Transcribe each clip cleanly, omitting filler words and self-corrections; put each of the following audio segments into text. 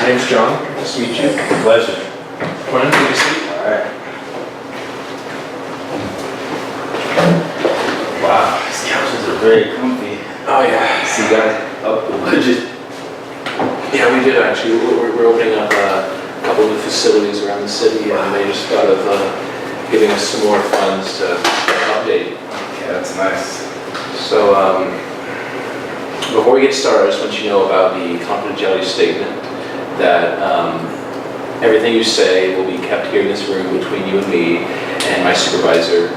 My name's John. Nice to meet you. Pleasure. Come on in, take a seat. Alright. Wow, these couches are very comfy. Oh yeah. See you guys up the budget. Yeah, we did actually. We're opening up a couple of facilities around the city, and they just thought of giving us some more funds to update. Okay, that's nice. So before we get started, I just want you to know about the confidentiality statement that everything you say will be kept here in this room between you and me and my supervisor,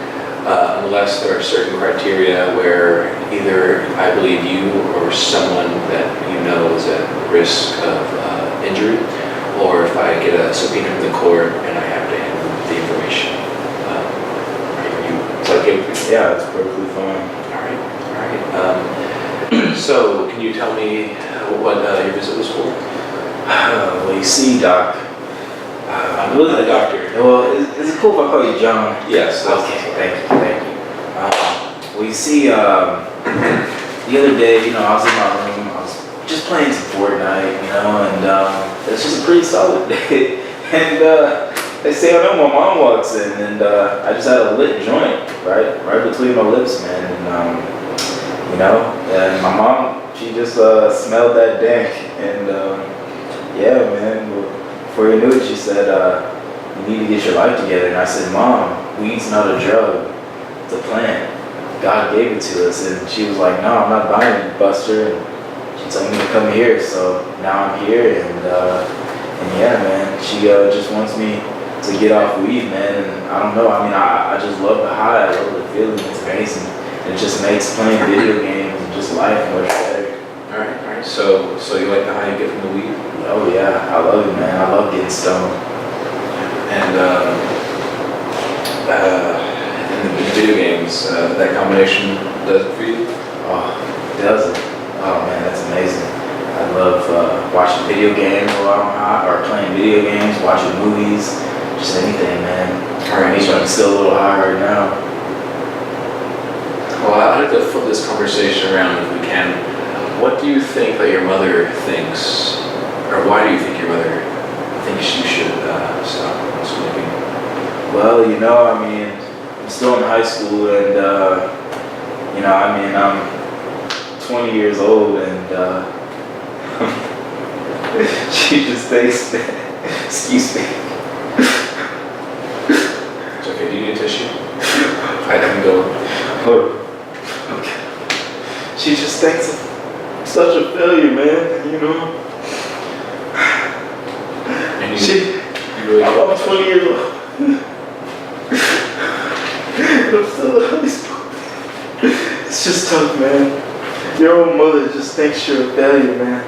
unless there are certain criteria where either I believe you or someone that you know is at risk of injury, or if I get a subpoena from the court and I have to handle the information. Is that okay with you? Yeah, that's perfectly fine. All right. So, can you tell me what your visit was for? Well, you see, Doc. I'm really the doctor. Well, is it cool if I call you John? Yes. Okay, thank you. Well, you see, the other day, I was in my room, I was just playing some Fortnite, and it's just a pretty solid day. And they say, I know my mom walks in, and I just had a lit joint, right between my lips, man. And my mom, she just smelled that dank, and yeah, man. Before you knew it, she said, you need to get your life together. And I said, Mom, weed's not a drug, it's a plant. God gave it to us. And she was like, no, I'm not buying it, Buster. And she told me to come here, so now I'm here. And yeah, man, she just wants me to get off weed, man. And I don't know, I just love the high, I love the feeling, it's amazing. It just makes playing video games and just life much better. All right. So you like the high you get from the weed? Oh yeah, I love it, man. I love getting stoned. And in the video games, that combination does it for you? Oh, does it? Oh man, that's amazing. I love watching video games while I'm high, or playing video games, watching movies, just anything, man. All right. I'm still a little high right now. Well, I'd like to flip this conversation around if we can. What do you think that your mother thinks, or why do you think your mother thinks you should stop smoking? Well, I'm still in high school, and I'm 20 years old, and she just thinks that, excuse me. It's okay, do you need a tissue? I can go. Okay. She just thinks I'm such a failure, man, And you really I'm 20 years old. I'm still in high school. It's just tough, man. Your own mother just thinks you're a failure, man.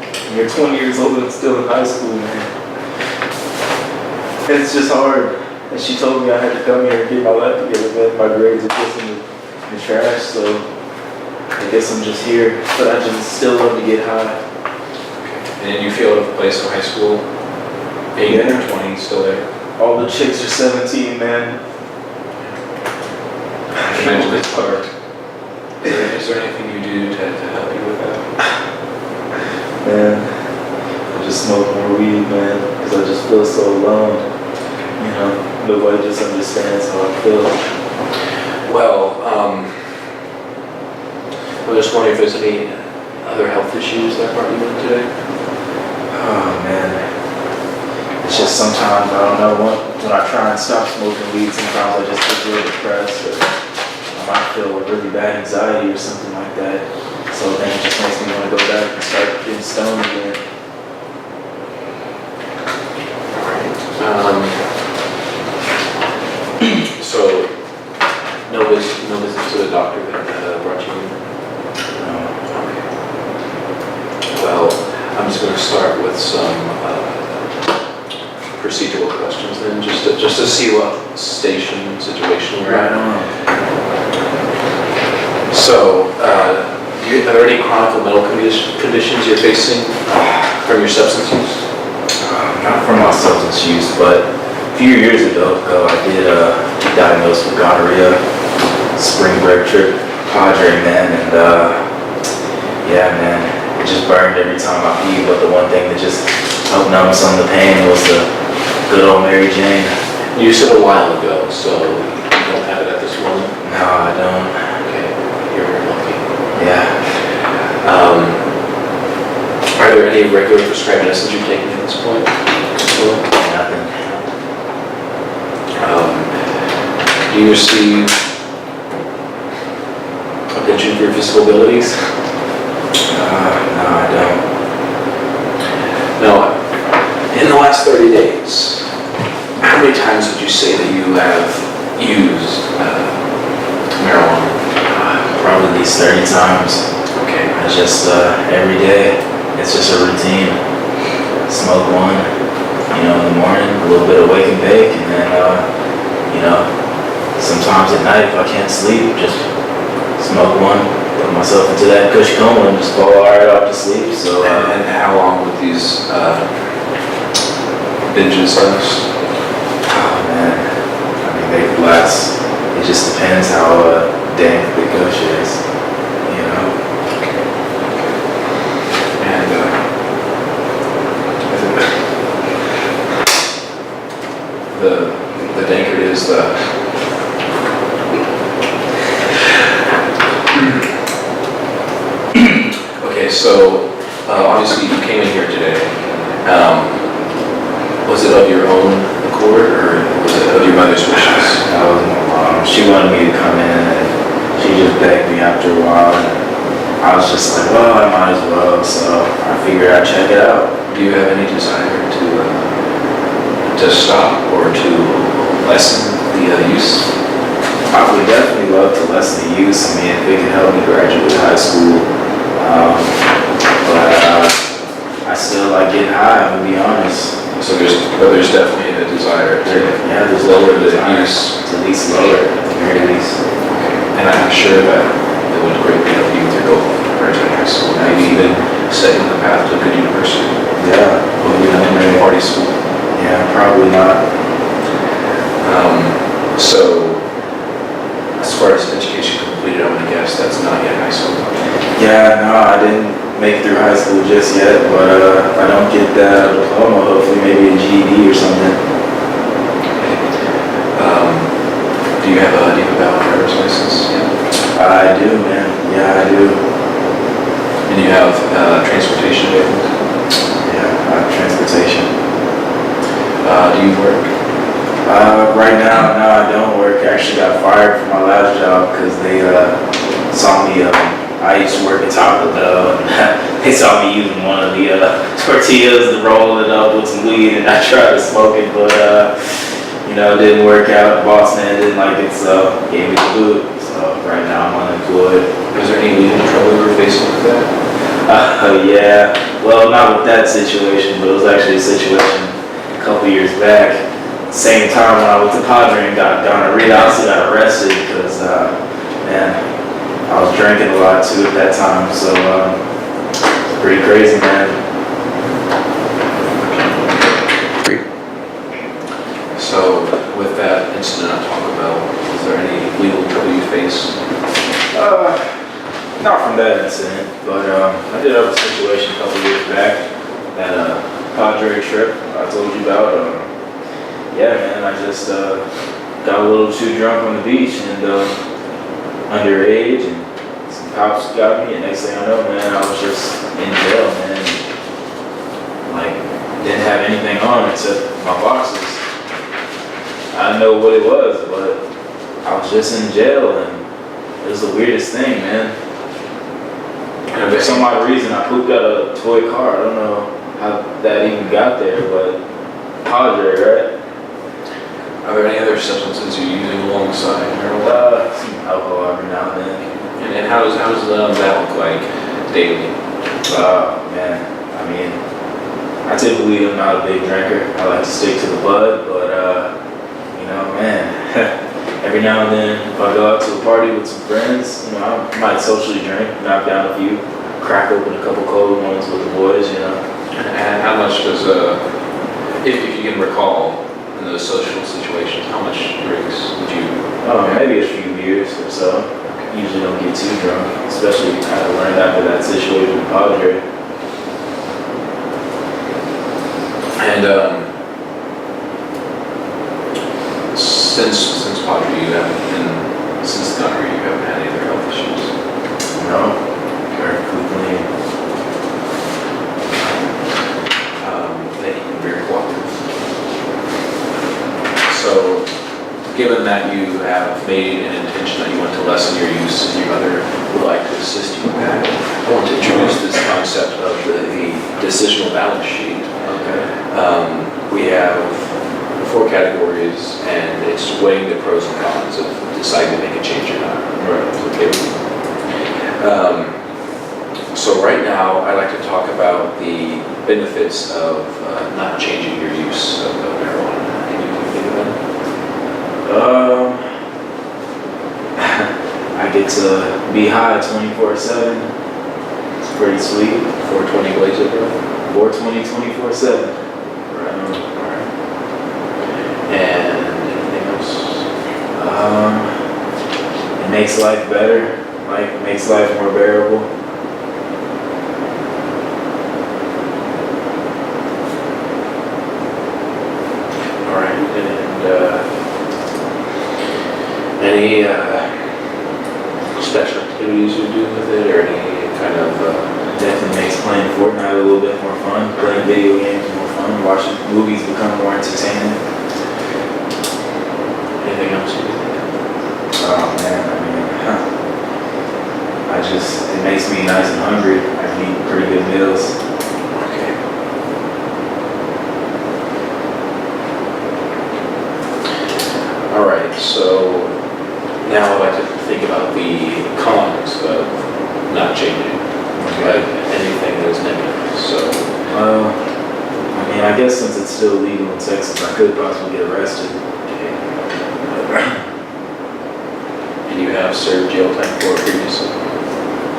And you're 20 years old and still in high school, man. And it's just hard. And she told me I had to come here and get my life together, man. My grades are just in the trash, so I guess I'm just here. But I just still love to get high. And you feel out of place in high school? 18 or 20, still there? All the chicks are 17, man. I can imagine it's hard. Is there anything you do to help you with that? Man, I just smoke more weed, man, because I just feel so alone. Nobody just understands how I feel. Well, I was just wondering if there's any other health issues that brought you in today? Oh, man. It's just sometimes, I don't know, when I try and stop smoking weed, sometimes I just get real depressed, or I might feel a really bad anxiety or something like that. So then it just makes me want to go back and start getting stoned again. So, no visit to the doctor that brought you in? Okay. Well, I'm just going to start with some procedural questions then, just to see what situation we're at. So, are there any chronic medical conditions you're facing from your substance use? Not from my substance use, but a few years ago, I did get diagnosed with gonorrhea, spring break trip, Padre, man, and yeah, man, it just burned every time I pee, but the one thing that just help numb some of the pain was the good old Mary Jane. You said a while ago, so you don't have it at this moment? No, I don't. Okay, you're very lucky. Yeah. Are there any regular prescribed medicines you're taking at this point? Nothing. Do you receive a pension for your physical abilities? No, I don't. No. In the last 30 days, how many times would you say that you have used marijuana? Probably at least 30 times. Okay. I just, every day, it's just a routine. Smoke one, in the morning, a little bit of wake and bake, and then, sometimes at night if I can't sleep, just smoke one, put myself into that cush coma and just fall right off to sleep. So, And how long would these binges last? oh man, I mean, they could last. It just depends how dank the gush is, And the danker is okay, so obviously you came in here today. Was it of your own accord, or was it of your mother's wishes? That was my mom. She wanted me to come in, and she just begged me after a while, and I was just like, well, I might as well, so I figured I'd check it out. Do you have any desire to stop or to lessen the use? I would definitely love to lessen the use. I mean, if it could help me graduate high school. But I still like getting high, I'm gonna be honest. So there's definitely a desire to There's lower the desire use. to at least lower it, at the very least. And I'm sure that it would greatly help you with your goal of graduating high school, maybe even setting the path to a good university. Yeah. Well, maybe party school. Yeah, probably not. So, as far as education completed, I'm gonna guess that's not yet high school. Yeah, no, I didn't make it through high school just yet, but if I don't get that diploma, hopefully maybe a GED or something. Do you have a valid driver's license? Yeah. I do, man. Yeah, I do. And you have transportation available? Yeah, I have transportation. Do you work? Right now, no, I don't work. I actually got fired from my last job because they saw me. I used to work at Taco Bell, and they saw me using one of the tortillas to roll it up with some weed, and I tried to smoke it, but it didn't work out. The boss man didn't like it, so gave me the boot. So right now I'm unemployed. Was there any legal trouble you were facing with that? Yeah. Well, not with that situation, but it was actually a situation a couple years back. Same time when I went to Padre and got gonorrhea, I also got arrested because, I was drinking a lot too at that time, so it's pretty crazy, man. So, with that incident at Taco Bell, is there any legal trouble you face? Not from that incident, but I did have a situation a couple years back, that Padre trip I told you about. Yeah, man, I just got a little too drunk on the beach and underage, and some cops got me, and next thing I know, man, I was just in jail, man. Like, didn't have anything on except my boxes. I didn't know what it was, but I was just in jail, and it was the weirdest thing, man. And for some odd reason, I pooped out a toy car. I don't know how that even got there, but Padre, right? Are there any other substances you're using alongside marijuana? Some alcohol every now and then. And how does that look like daily? Man, I mean, I typically am not a big drinker. I like to stick to the bud, but man, every now and then, if I go out to a party with some friends, I might socially drink, knock down a few, crack open a couple cold ones with the boys, And how much does if you can recall in those social situations, how much drinks would you? Maybe a few beers or so. Usually don't get too drunk, especially kind of learned after that situation with Padre. And since pottery, you haven't, and since gunnery, you haven't had any other health issues. No, perfectly clean. Thank you, very cooperative. So, given that you have made an intention that you want to lessen your use and your mother would like to assist you with that, I want to introduce this concept of the decisional balance sheet. Okay. We have 4 categories, and it's weighing the pros and cons of deciding to make a change or not. Right. Okay. So right now, I'd like to talk about the benefits of not changing your use of marijuana. Can you think of that? I get to be high 24/7. It's pretty sweet. 420 Blazer, bro. 420, 24/7. Right. Alright. And anything else? It makes life better. Like, makes life more bearable. Alright. And any special activities you do with it, or any kind of Definitely makes playing Fortnite a little bit more fun. Playing video games more fun. Watching movies become more entertaining. anything else you do? Oh man, I mean, it makes me nice and hungry. I can eat pretty good meals. Okay. Alright, so now I'd like to think about the cons of not changing. Like anything that is negative. So, I mean, I guess since it's still legal in Texas, I could possibly get arrested. and you have served jail time for it previously.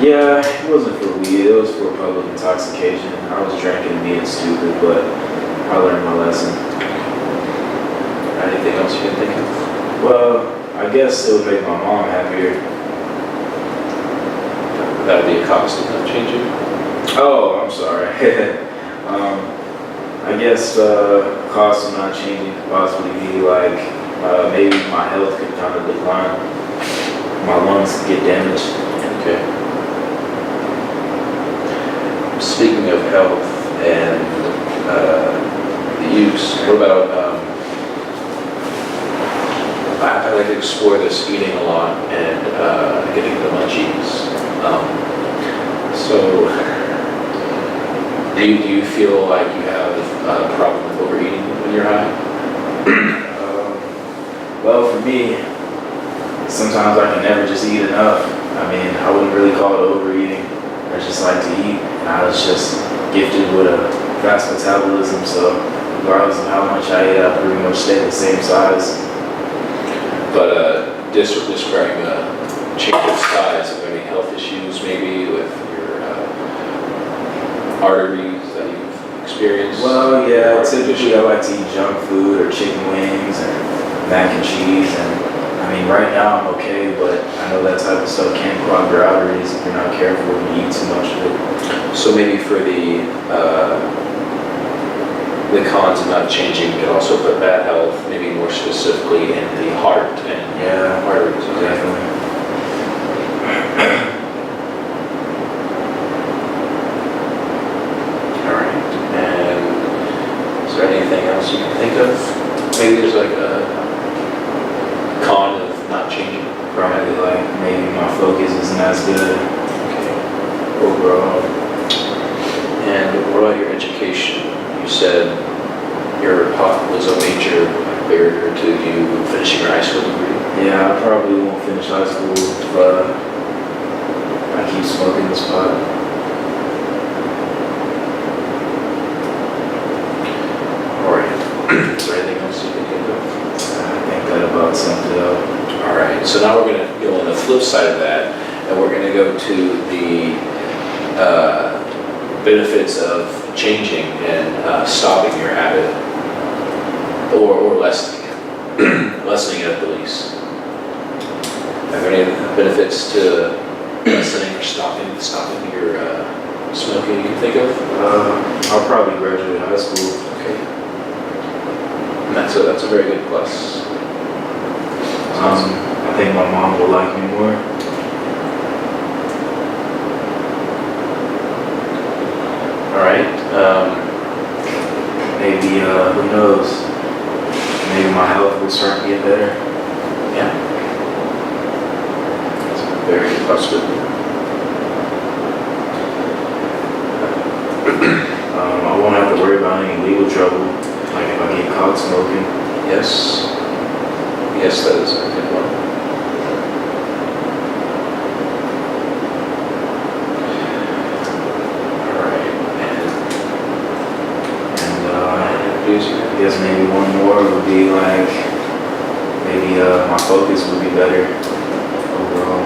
Yeah, it wasn't for weed, it was for public intoxication. I was drinking and being stupid, but I learned my lesson. Anything else you can think of? Well, I guess it would make my mom happier. That would be a cost of not changing. Oh, I'm sorry. I guess cost of not changing could possibly be like maybe my health could kind of decline. My lungs could get damaged. Okay. Speaking of health and the use, what about, I like to explore this eating a lot and getting the munchies. So, do you feel like you have a problem with overeating when you're high? Well, for me, sometimes I can never just eat enough. I mean, I wouldn't really call it overeating. I just like to eat. And I was just gifted with a fast metabolism, so regardless of how much I eat, I pretty much stay the same size. But describing a change of size, of any health issues maybe with your arteries that you've experienced? Well, yeah, typically I like to eat junk food or chicken wings and mac and cheese. And I mean, right now I'm okay, but I know that type of stuff can clog your arteries if you're not careful and you eat too much of it. So maybe for the cons of not changing, you could also put bad health, maybe more specifically in the heart and arteries. Definitely. All right. And is there anything else you can think of? Maybe there's like a con of not changing. Probably like maybe my focus isn't as good Okay. overall. And what about your education? You said your pot was a major barrier to you finishing your high school degree. Yeah, I probably won't finish high school if I keep smoking this pot. All right. Is there anything else you can think of? I think that about sums it up. All right. So now we're going to go on the flip side of that, and we're going to go to the benefits of changing and stopping your habit, or lessening it, lessening it at the least. Are there any benefits to lessening or stopping your smoking you can think of? I'll probably graduate high school. Okay. And that's a very good plus. I think my mom will like me more. All right. Maybe, who knows? Maybe my health will start to get better. Yeah. That's a very good possibility. I won't have to worry about any legal trouble, like if I get caught smoking. Yes. Yes, that is a good one. All right. And And I guess maybe one more would be like, maybe my focus would be better overall.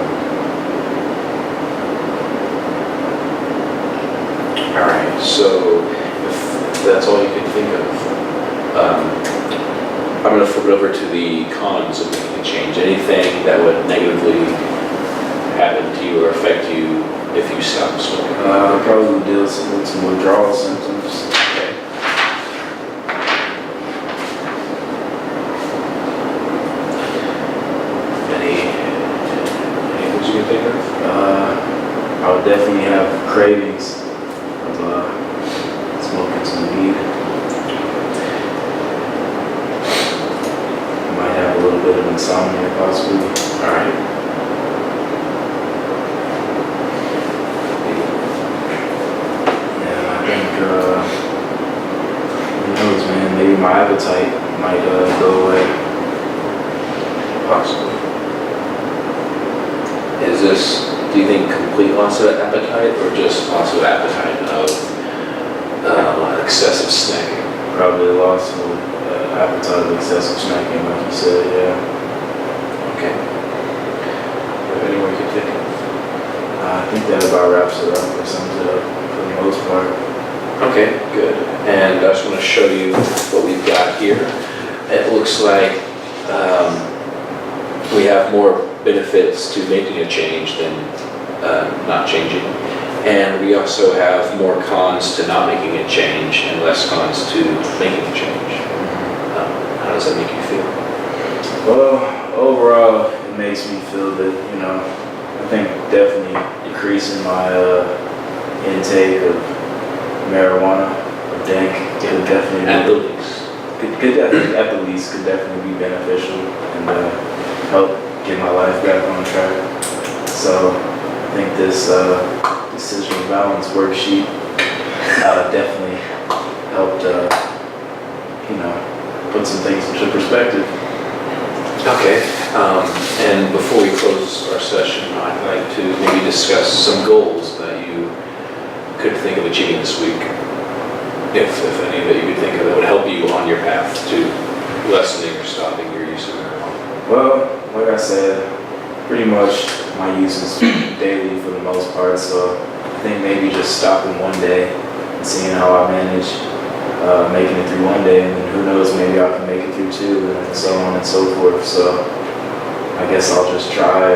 all right. So if that's all you can think of, I'm going to flip it over to the cons of making a change. Anything that would negatively happen to you or affect you if you stop smoking? Probably deal with some withdrawal symptoms. Okay. Any things you can think of? I would definitely have cravings of smoking some weed. Might have a little bit of insomnia possibly. All right. Yeah, I think, who knows, man, maybe my appetite might go away. Possibly. Is this, do you think, complete loss of appetite or just loss of appetite of excessive snacking? Probably lost of appetite of excessive snacking, like you said, yeah. Okay. Any way you can think of? I think that about wraps it up or sums it up for the most part. Okay, good. And I just want to show you what we've got here. It looks like we have more benefits to making a change than not changing. And we also have more cons to not making a change and less cons to making a change. How does that make you feel? Well, overall, it makes me feel that, I think definitely decreasing my intake of marijuana or dank could definitely At the least. at the least could definitely be beneficial and help get my life back on track. So I think this decision balance worksheet definitely helped put some things into perspective. Okay, and before we close our session, I'd like to maybe discuss some goals that you could think of achieving this week. If any that you could think of that would help you on your path to lessening or stopping your use of marijuana. Well, like I said, pretty much my use is daily for the most part, so I think maybe just stopping one day and seeing how I manage making it through one day, and then who knows, maybe I can make it through two, and so on and so forth. So I guess I'll just try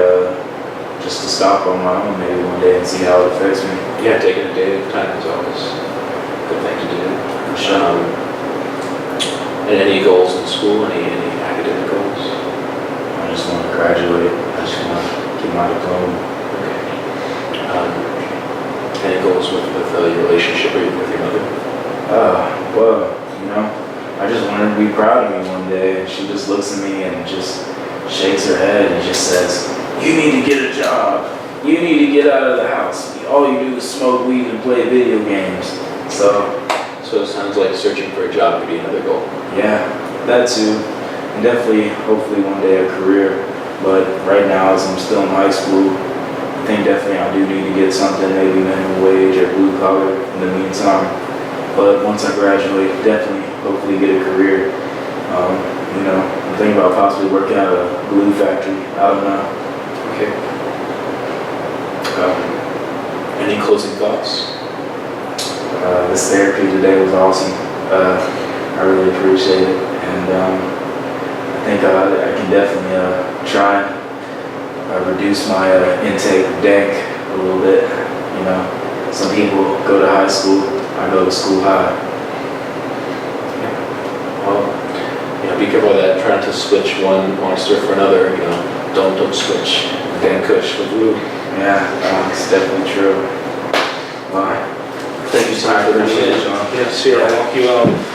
just to stop on my own maybe one day and see how it affects me. Yeah, taking a day at a time is always a good thing to do. For sure. And any goals in school, any academic goals? I just want to graduate. I just want to get my diploma. Okay. Any goals with your relationship with your mother? Well, I just want her to be proud of me one day, and she just looks at me and just shakes her head and just says, "You need to get a job. You need to get out of the house. All you do is smoke weed and play video games." So it sounds like searching for a job could be another goal. yeah, that too. And definitely, hopefully one day a career. But right now, as I'm still in high school, I think definitely I do need to get something, maybe minimum wage or blue collar in the meantime. But once I graduate, definitely, hopefully get a career. I'm thinking about possibly working at a glue factory. I don't know. Okay. Any closing thoughts? This therapy today was awesome. I really appreciate it. And I think I can definitely try and reduce my intake of dank a little bit. Some people go to high school. I go to school high. Well, be careful of that, trying to switch one monster for another, you know, don't switch Dan Kush with Lou. Yeah, it's definitely true. Well, Thank you so much for I appreciate that. it, John. Yeah, see you. I'll walk you out.